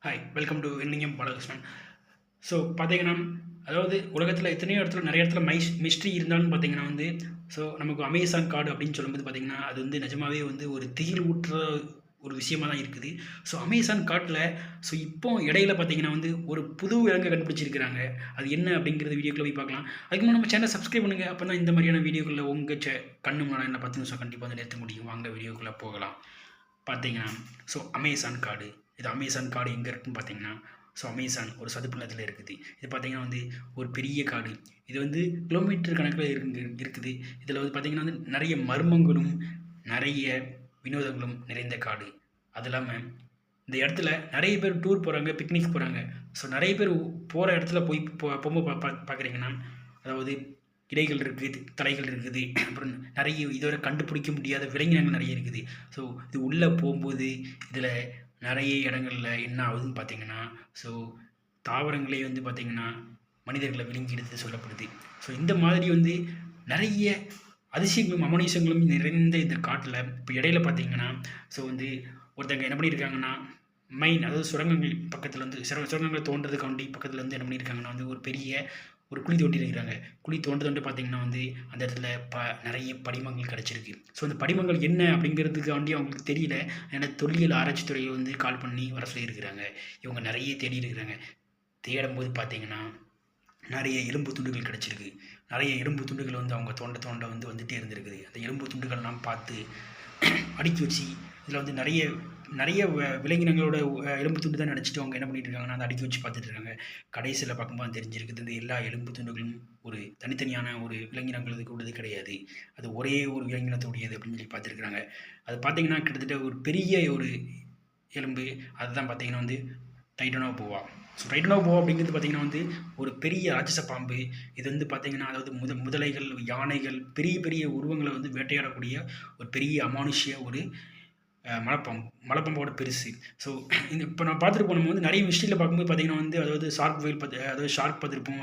Hi welcome to Enniyam Balakrishnan. So பார்த்தீங்கன்னா, அதாவது உலகத்தில எத்தனையோ இடத்துல நெறைய இடத்துல மிஸ்ட்ரி இருந்தாலும் பார்த்தீங்கன்னா ஸோ நமக்கு அமேசான் காடு அப்படின்னு சொல்லும்போது பார்த்தீங்கன்னா, அது நிஜமாவே ஒரு திகில் ஊட்டுற ஒரு விஷயமா தான் இருக்குது. ஸோ அமேசான் காட்டுல இப்போ இடையில பார்த்தீங்கன்னா ஒரு புது விலங்க கண்டுபிடிச்சிருக்கிறாங்க. அது என்ன அப்படிங்கிறது வீடியோக்குள்ள போய் பார்க்கலாம். அதுக்கு முன்னாடி நம்ம சேனல சப்ஸ்கிரைப் பண்ணுங்க. அப்பதான் இந்த மாதிரியான வீடியோக்குள்ள உங்க கண்ணு முன்னாடி என்ன 10 நிமிஷம் கண்டிப்பா நிறுத்த முடியும். வாங்க வீடியோக்குள்ள போகலாம். பார்த்தீங்கன்னா, ஸோ அமேசான் காடு. இது அமேசான் காடு எங்கே இருக்குன்னு பார்த்தீங்கன்னா, ஸோ அமேசான் ஒரு சதுப்பு நிலத்தில இருக்குது. இது பார்த்தீங்கன்னா ஒரு பெரிய காடு. இது கிலோமீட்டர் கணக்கில இருக்குது. இதில பார்த்தீங்கன்னா நெறைய மர்மங்களும், நெறைய வினோதங்களும் நிறைந்த காடு. அது இல்லாம இந்த இடத்துல நெறைய பேர் டூர் போறாங்க, பிக்னிக் போறாங்க. ஸோ நெறைய பேர் போற இடத்துல போய் போகும்போது பார்க்குறீங்கன்னா, அதாவது இலைகள் இருக்குது, தலைகள் இருக்குது. அப்புறம் நெறைய இதுவரை கண்டுபிடிக்க முடியாத விலங்கினங்கள் நெறைய இருக்குது. ஸோ இது உள்ள போம்போது, இதில நெறைய இடங்கள்ல என்ன ஆகுதுன்னு பார்த்தீங்கன்னா, ஸோ தாவரங்களே பார்த்தீங்கன்னா, மனிதர்கள விழுங்கி எடுத்து சொல்லப்படுது. ஸோ இந்த மாதிரி நெறைய அதிசயங்களும், அமானுஷங்களும் நிறைந்த இந்த காட்டுல, இப்ப இடையில பார்த்தீங்கன்னா, ஸோ ஒருத்தங்க என்ன பண்ணியிருக்காங்கன்னா, அதாவது சுரங்கங்கள் பக்கத்தில சுரங்கங்கள தோண்டுறதுக்காண்டி பக்கத்தில என்ன பண்ணியிருக்காங்கன்னா, ஒரு பெரிய ஒரு குழி தோண்டியிருக்கிறாங்க. குழி தோண்ட பார்த்தீங்கன்னா அந்த இடத்துல நெறைய படிமங்கள் கிடைச்சிருக்கு. ஸோ அந்த படிமங்கள் என்ன அப்படிங்கிறதுக்காண்டி அவங்களுக்கு தெரியல. ஏன்னா தொல்லியல் ஆராய்ச்சித் துறை கால் பண்ணி வர சொல்லியிருக்கிறாங்க. இவங்க நெறைய தேடி இருக்கிறாங்க. தேடும்போது பார்த்தீங்கன்னா, நெறைய எலும்பு துண்டுகள் கிடைச்சிருக்கு. நெறைய எலும்பு துண்டுகள் அவங்க தோண்ட தோண்ட வந்துட்டே இருந்திருக்குது. அந்த எலும்பு துண்டுகள்லாம் பார்த்து அடுக்கி வச்சு, இதில நெறைய நெறைய விலங்கினங்களோட எலும்பு துண்டு தான் நெனச்சுட்டு அவங்க என்ன பண்ணிட்டு இருக்காங்கன்னா, அத அடுக்கி வச்சு பார்த்துட்டு இருக்காங்க. கடைசியில பார்க்கும்போது தெரிஞ்சிருக்குது, இந்த எல்லா எலும்பு துண்டுகளும் ஒரு தனித்தனியான ஒரு விலங்கினங்களுக்கு உள்ளது கிடையாது. அது ஒரே ஒரு விலங்கினத்துடையது அப்படின்னு சொல்லி பார்த்துருக்காங்க. அது பார்த்தீங்கன்னா, கிட்டத்தட்ட ஒரு பெரிய ஒரு எலும்பு. அதுதான் பார்த்தீங்கன்னா டைட்டனோபோவா. ஸோ டைட்டனோபோவா அப்படிங்கிறது பார்த்தீங்கன்னா ஒரு பெரிய ராட்சச பாம்பு. இது பார்த்தீங்கன்னா, அதாவது முதலைகள், யானைகள், பெரிய பெரிய உருவங்கள வேட்டையாடக்கூடிய ஒரு பெரிய அமானுஷ்ய ஒரு மலைப்பாம்பு. மலைப்பாம்போட பெருசு. ஸோ இப்போ நான் பார்த்துருப்போம். நம்ம நெறைய ஹிஸ்ட்ரியில பார்க்கும்போது பார்த்தீங்கன்னா அதாவது ஷார்க் வேல் அதாவது ஷார்க் பார்த்துருப்போம்.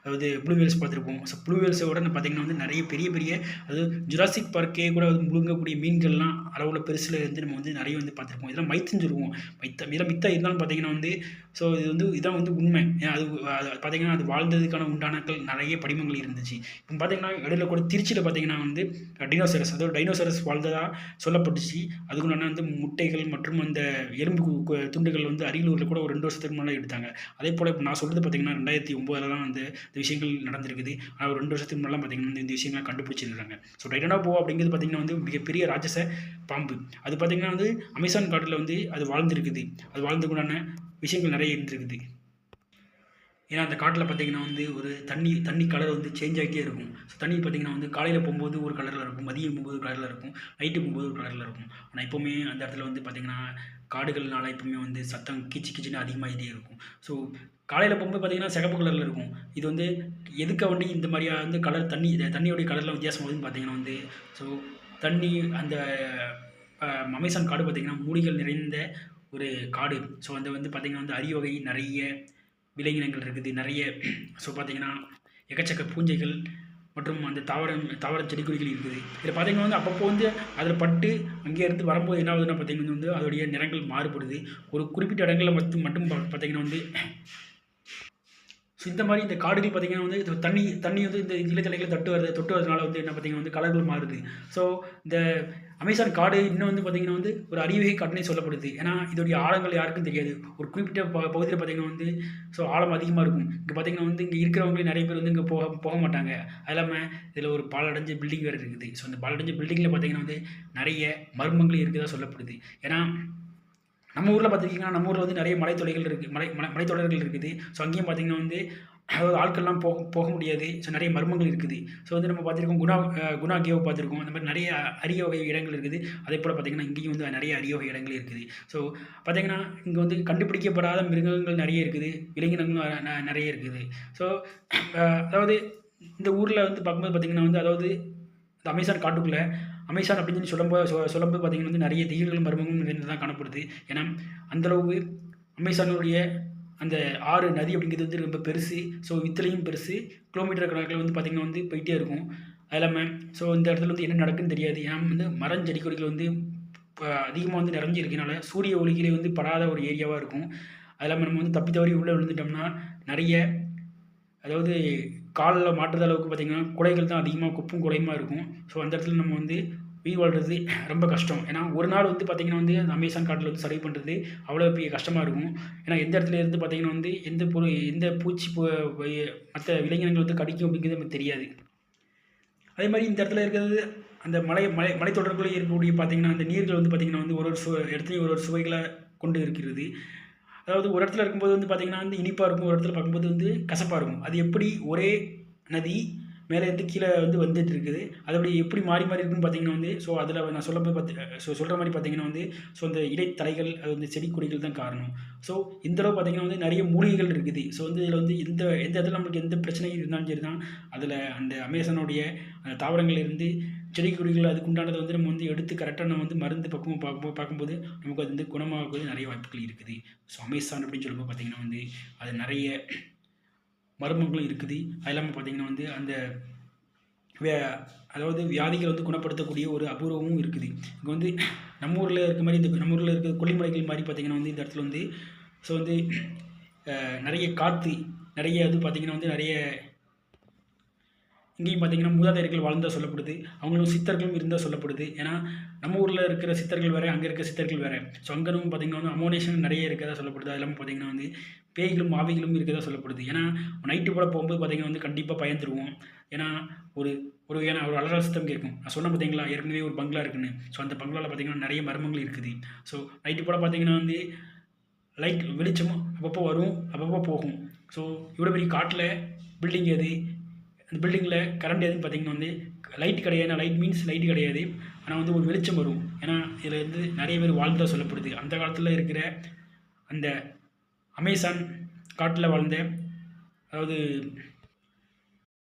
அதாவது ப்ளூ வேல்ஸ் பார்த்துருப்போம். ஸோ ப்ளூ வேல்ஸோட பார்த்தீங்கன்னா நெறைய பெரிய பெரிய அதாவது ஜுராசிக் பார்க்கே கூட முழுங்கக்கூடிய மீன்கள்லாம் அளவுல பெருசுல நம்ம நெறைய பார்த்துருப்போம். இதெல்லாம் மைத்துன்னு சொல்லுவோம். இதெல்லாம் மித்தா இருந்தாலும் பார்த்தீங்கன்னா ஸோ இது இதான் உண்மை. அது பார்த்தீங்கன்னா, அது வாழ்ந்ததுக்கான உண்டானாக்கள் நெறைய படிமங்கள் இருந்துச்சு. இப்போ பார்த்தீங்கன்னா, இடையில கூட திருச்சியில பார்த்தீங்கன்னா டினோசரஸ், அதாவது டைனோசரஸ் வாழ்ந்ததா சொல்லப்பட்டுச்சு. அதுக்குண்டான முட்டைகள் மற்றும் அந்த எலும்பு துண்டுகள் அரியலூர்ல கூட ஒரு 2 வருஷத்துக்கு முன்னாடி எடுத்தாங்க. அதேபோல இப்ப நான் சொல்றது பார்த்தீங்கன்னா, 2009ல தான் இந்த விஷயங்கள் நடந்திருக்குது. ஆனா ஒரு 2 வருஷத்துக்கு முன்னாடிலாம் பார்த்தீங்கன்னா, இந்த விஷயங்கள கண்டுபிடிச்சிருக்காங்க. ஸோ டைட்டானோபோவா அப்படிங்கிறது பார்த்தீங்கன்னா மிகப்பெரிய ராட்சச பாம்பு. அது பார்த்தீங்கன்னா அமேசான் காட்டுல அது வாழ்ந்திருக்குது. அது வாழ்ந்ததுக்குண்டான விஷயங்கள் நெறைய இருந்திருக்குது. ஏன்னா, அந்த காட்டுல பார்த்தீங்கன்னா ஒரு தண்ணி கலர் சேஞ்ச் ஆகிட்டே இருக்கும். ஸோ தண்ணி பார்த்தீங்கன்னா காலையில போம்போது ஒரு கலர்ல இருக்கும். மதியம் போகும்போது ஒரு கலர்ல இருக்கும். நைட்டு போகும்போது ஒரு கலர்ல இருக்கும். ஆனா எப்பவுமே அந்த இடத்துல பார்த்தீங்கன்னா, காடுகள்னால எப்பவுமே சத்தம் கீச்சு கீச்சுன்னு அதிகமாயிட்டே இருக்கும். ஸோ காலையில போகும்போது பார்த்தீங்கன்னா, சிகப்பு கலர்ல இருக்கும். இது எதுக்காண்டி இந்த மாரியா கலர் தண்ணியோடைய கலர்ல வித்தியாசம் வருதுன்னு பார்த்தீங்கன்னா ஸோ தண்ணி அந்த அமேசான் காடு பார்த்தீங்கன்னா, மூலிகள் நிறைந்த ஒரு காடு. ஸோ பார்த்தீங்கன்னா அரிய வகை நெறைய விலங்கினங்கள் இருக்குது. நெறைய ஸோ பார்த்தீங்கன்னா, எக்கச்சக்க பூஞ்சைகள் மற்றும் அந்த தாவர செடி கொடிகள் இருக்குது. இதில பார்த்தீங்கன்னா அப்பப்போ அதில பட்டு அங்கேருந்து வரும்போது என்ன ஆகுதுன்னா பார்த்தீங்கன்னா அதோடைய நிறங்கள் மாறுபடுது. ஒரு குறிப்பிட்ட இடங்கள்ல மட்டும் மட்டும் பார்த்தீங்கன்னா ஸோ இந்த மாரி இந்த காடுகள் பார்த்தீங்கன்னா இது தண்ணி இந்த இலைத்தழைகள தொட்டு வரதுனால என்ன பார்த்தீங்கன்னா கலர்கள் மாறுது. ஸோ இந்த அமேசான் காடு இன்னும் பார்த்தீங்கன்னா ஒரு அரிய காடுன்னே சொல்லப்படுது. ஏன்னா, இதோடைய ஆழங்கள் யாருக்கும் தெரியாது. ஒரு குறிப்பிட்ட பகுதியில பார்த்தீங்கன்னா ஸோ ஆழம் அதிகமா இருக்கும். இங்க பார்த்தீங்கன்னா இங்க இருக்கிறவங்களே நெறைய பேர் இங்க போக போக மாட்டாங்க. அது இல்லாம இதில ஒரு பாழடைஞ்ச பில்டிங் வேற இருக்குது. ஸோ இந்த பாழடைஞ்ச பில்டிங்ல பார்த்தீங்கன்னா நெறைய மர்மங்கள் இருக்கிறதா சொல்லப்படுது. ஏன்னா நம்ம ஊர்ல பார்த்துக்கிட்டீங்கன்னா, நம்ம ஊர்ல நெறைய மலைத்தொலைகள் இருக்கு. மலைத்தொடர்கள் இருக்குது. ஸோ அங்கேயும் பார்த்தீங்கன்னா அதாவது ஆட்கள்லாம் போக போக முடியாது. ஸோ நெறைய மர்மங்கள் இருக்குது. ஸோ நம்ம பார்த்துருக்கோம். குணா கேவ் பார்த்துருக்கோம். அந்த மாரி நெறைய அரிய வகை இடங்கள் இருக்குது. அதேபோல பார்த்தீங்கன்னா, இங்கேயும் நெறைய அரிய வகை இடங்கள் இருக்குது. ஸோ பார்த்தீங்கன்னா, இங்க கண்டுபிடிக்கப்படாத மிருகங்கள் நெறைய இருக்குது. விலங்கினங்களும் நெறைய இருக்குது. ஸோ அதாவது இந்த ஊர்ல பார்க்கும்போது பார்த்தீங்கன்னா அதாவது இந்த அமேசான் காட்டுக்குள்ள அமேசான் அப்படின்னு சொல்லும்போது பார்த்தீங்கன்னா நெறைய திகில்களும், மர்மங்களும் நிறைந்ததா காணப்படுது. ஏன்னா, அந்த அளவு அமேசானுடைய அந்த ஆறு, நதி அப்படிங்கிறது ரொம்ப பெருசு. ஸோ வித்துலயும் பெருசு. கிலோமீட்டர் கணக்குல பார்த்தீங்கன்னா போயிட்டே இருக்கும். அது இல்லாம ஸோ இந்த இடத்துல என்ன நடக்குன்னு தெரியாது. ஏன்னா மரம், செடி, கொடிகள் அதிகமா நிறைஞ்சு இருக்கனால, சூரிய ஒளிகளே படாத ஒரு ஏரியாவா இருக்கும். அது இல்லாமல் நம்ம வந்து தப்பி தவறி உள்ளே விழுந்துட்டோம்னா நிறைய, அதாவது காலில் மாட்டுற அளவுக்கு பார்த்திங்கன்னா குலைகள் தான் அதிகமாக குப்பும் குலையுமா இருக்கும். ஸோ அந்த இடத்துல நம்ம வந்து உயிர் வாழ்றது ரொம்ப கஷ்டம். ஏன்னா ஒரு நாள் வந்து பார்த்திங்கன்னா வந்து அந்த அமேசான் காட்டில் வந்து சர்வை பண்ணுறது அவ்வளோ பெரிய கஷ்டமாக இருக்கும். ஏன்னா எந்த இடத்துல இருந்து பார்த்திங்கன்னா வந்து எந்த பூச்சி மற்ற விலங்கினங்கள் வந்து கடிக்கும் அப்படிங்கிறது நமக்கு தெரியாது. அதே மாதிரி இந்த இடத்துல இருக்கிறது அந்த மலைத்தொடருக்குள்ளே இருக்கக்கூடிய பார்த்திங்கன்னா அந்த நீர்கள் வந்து பார்த்திங்கன்னா வந்து ஒரு ஒரு இடத்துலையும் ஒரு சுவைகளை கொண்டு இருக்கிறது. அதாவது ஒரு இடத்துல இருக்கும்போது வந்து பார்த்திங்கன்னா வந்து இனிப்பாக இருக்கும், ஒரு இடத்துல பார்க்கும்போது வந்து கசப்பாக இருக்கும். அது எப்படி ஒரே நதி மேலே இருந்து கீழே வந்து வந்துட்டு இருக்குது, அது அப்படி எப்படி மாறி மாறி இருக்குன்னு பார்த்தீங்கன்னா வந்து, ஸோ அதில் நான் சொல்கிற மாதிரி பார்த்தீங்கன்னா வந்து, ஸோ இந்த இலைத்தழைகள் அது வந்து செடி கொடிகள் தான் காரணம். ஸோ இந்த அளவு பார்த்தீங்கன்னா வந்து நிறைய மூலிகைகள் இருக்குது. ஸோ வந்து இதில் வந்து எந்த இடத்துல நம்மளுக்கு எந்த பிரச்சனையும் இருந்தாலும் சரி தான், அதில் அந்த அமேசானுடைய அந்த தாவரங்கள் இருந்து செடி கொடிகள் அதுக்கு உண்டானதை வந்து நம்ம வந்து எடுத்து கரெக்டாக நம்ம வந்து மருந்து பக்குவம் பார்க்கும்போது நமக்கு அது வந்து குணமாகக்கூடிய நிறைய வாய்ப்புகள் இருக்குது. ஸோ அமேசான் அப்படின்னு சொல்லும்போது பார்த்தீங்கன்னா வந்து அது நிறைய மர்மங்களும் இருக்குது. அது இல்லாமல் பார்த்தீங்கன்னா வந்து அந்த அதாவது வியாதிகளை வந்து குணப்படுத்தக்கூடிய ஒரு அபூர்வமும் இருக்குது. இங்கே வந்து நம்ம ஊரில் இருக்க மாதிரி நம்ம ஊரில் இருக்கிற கொல்லிமலைகள் மாதிரி பார்த்தீங்கன்னா வந்து இந்த இடத்துல வந்து ஸோ வந்து நிறைய காற்று நிறைய இது பார்த்திங்கன்னா வந்து நிறைய இங்கேயும் பார்த்தீங்கன்னா மூதாதையர்கள் வாழ்ந்தால் சொல்லப்படுது, அவங்களும் சித்தர்களும் இருந்தால் சொல்லப்படுது. ஏன்னா நம்ம ஊரில் இருக்கிற சித்தர்கள் வேறு, அங்கே இருக்கிற சித்தர்கள் வேறு. ஸோ அங்கேயும் பார்த்திங்கன்னா வந்து அமோனேஷன் நிறைய இருக்கிறதா சொல்லப்படுது. அது இல்லாமல் பார்த்திங்கன்னா வந்து பேய்களும் ஆவிகளும் இருக்கிறதா சொல்லப்படுது. ஏன்னா நைட்டு கூட போகும்போது பார்த்திங்கன்னா வந்து கண்டிப்பாக பயந்துருவோம். ஏன்னா ஒரு ஒரு அலறல் சத்தம் கேட்கும். நான் சொன்னேன் பார்த்தீங்களா ஏற்கனவே ஒரு பங்களா இருக்குன்னு. ஸோ அந்த பங்களாவில் பார்த்திங்கன்னா நிறைய மர்மங்கள் இருக்குது. ஸோ நைட்டு கூட பார்த்திங்கன்னா வந்து லைட் வெளிச்சமும் அப்பப்போ வரும், அப்பப்போ போகும். ஸோ இவ்வளோ பெரிய காட்டில் பில்டிங் எது, அந்த பில்டிங்கில் கரண்ட் எதுன்னு பார்த்திங்கன்னா வந்து லைட் கிடையாது. லைட் மீன்ஸ் லைட்டு கிடையாது, ஆனால் வந்து ஒரு வெளிச்சம் வரும். ஏன்னா இதில் வந்து நிறைய பேர் வாழ்ந்ததாக சொல்லப்படுது. அந்த காலத்தில் இருக்கிற அந்த அமேசான் காட்டில் வாழ்ந்த, அதாவது